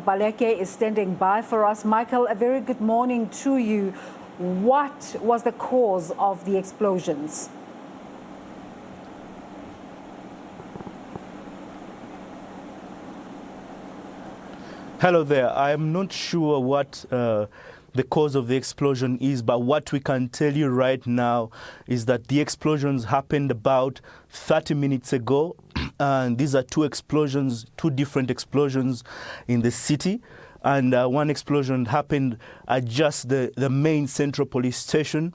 Baleke is standing by for us. Michael, a very good morning to you. What was the cause of the explosions? Hello there. I am not sure what the cause of the explosion is, but what we can tell you right now is that the explosions happened about 30 minutes ago. And these are two different explosions in the city. And one explosion happened at just the main central police station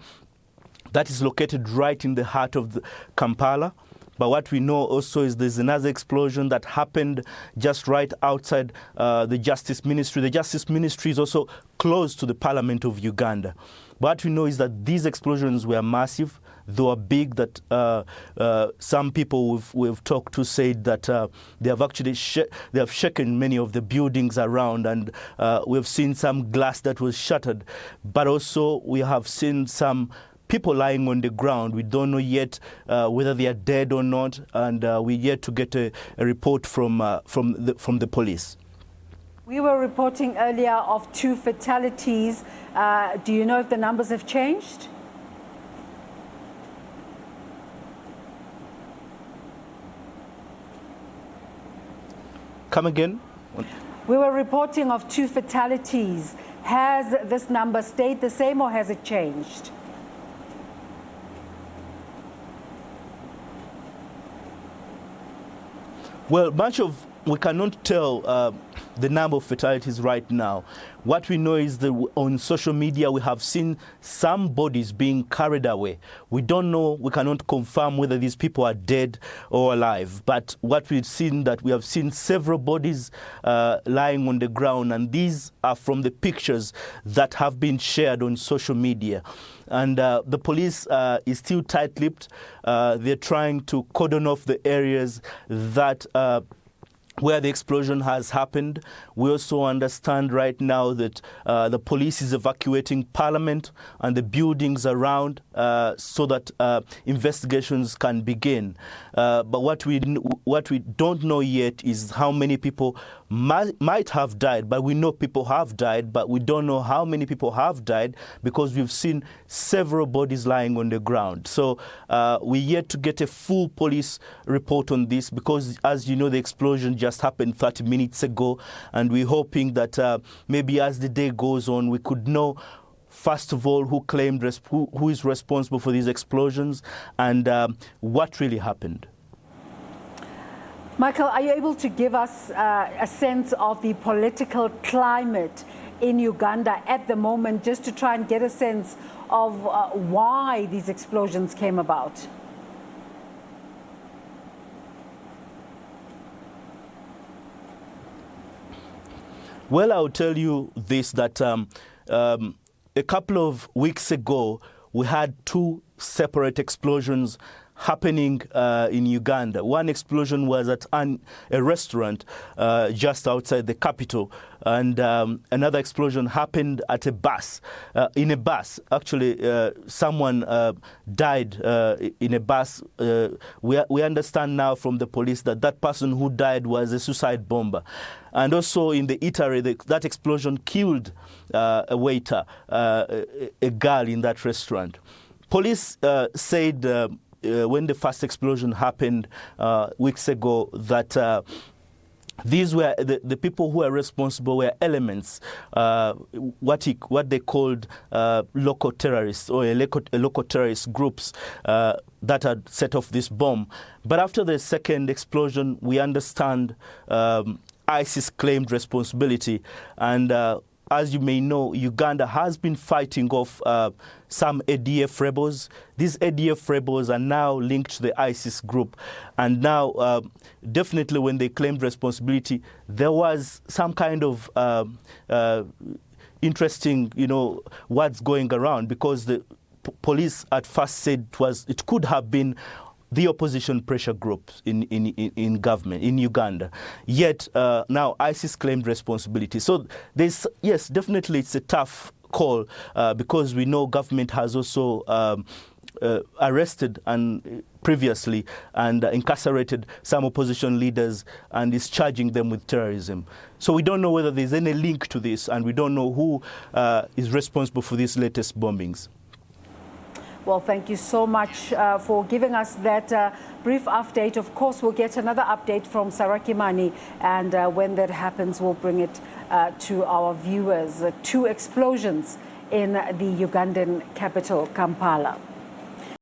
that is located right in the heart of Kampala. But what we know also is there's another explosion that happened just right outside the Justice Ministry. The Justice Ministry is also close to the Parliament of Uganda. What we know is that these explosions were massive. They were big, that some people we've talked to said that they have actually shaken many of the buildings around, and we've seen some glass that was shattered. But also we have seen some people lying on the ground. We don't know yet whether they are dead or not, and we're yet to get a report from the police. We were reporting earlier of 2 fatalities. Do you know if the numbers have changed? Come again? We were reporting of 2 fatalities. Has this number stayed the same or has it changed? Well, we cannot tell the number of fatalities right now. What we know is that on social media we have seen some bodies being carried away. We don't know, we cannot confirm whether these people are dead or alive. But what we've seen, that we have seen several bodies lying on the ground, and these are from the pictures that have been shared on social media. And the police is still tight-lipped. They're trying to cordon off the areas that where the explosion has happened. We also understand right now that the police is evacuating Parliament and the buildings around so that investigations can begin. But what we don't know yet is how many people might have died. But we know people have died, but we don't know how many people have died because we've seen several bodies lying on the ground. So we're yet to get a full police report on this because, as you know, the explosion just happened 30 minutes ago, and we're hoping that maybe as the day goes on, we could know first of all who is responsible for these explosions and what really happened. Michael, are you able to give us a sense of the political climate in Uganda at the moment, just to try and get a sense of why these explosions came about? Well, I'll tell you this, that a couple of weeks ago, we had 2 separate explosions happening in Uganda. One explosion was at a restaurant just outside the capital, and another explosion happened at a bus. In a bus, actually, someone died in a bus. We understand now from the police that that person who died was a suicide bomber. And also in the eatery, that explosion killed a waiter, a girl in that restaurant. Police said when the first explosion happened weeks ago that these were the people who were responsible were elements, what they called local terrorists or local terrorist groups that had set off this bomb. But after the second explosion, we understand ISIS claimed responsibility, and as you may know, Uganda has been fighting off some ADF rebels. These ADF rebels are now linked to the ISIS group. And now, definitely when they claimed responsibility, there was some kind of interesting, what's going around, because the police at first said it could have been the opposition pressure groups in government, in Uganda. Yet now ISIS claimed responsibility. So yes, definitely it's a tough call because we know government has also arrested and previously and incarcerated some opposition leaders and is charging them with terrorism. So we don't know whether there's any link to this, and we don't know who is responsible for these latest bombings. Well, thank you so much for giving us that brief update. Of course, we'll get another update from Sarakimani, and when that happens, we'll bring it to our viewers. 2 explosions in the Ugandan capital, Kampala.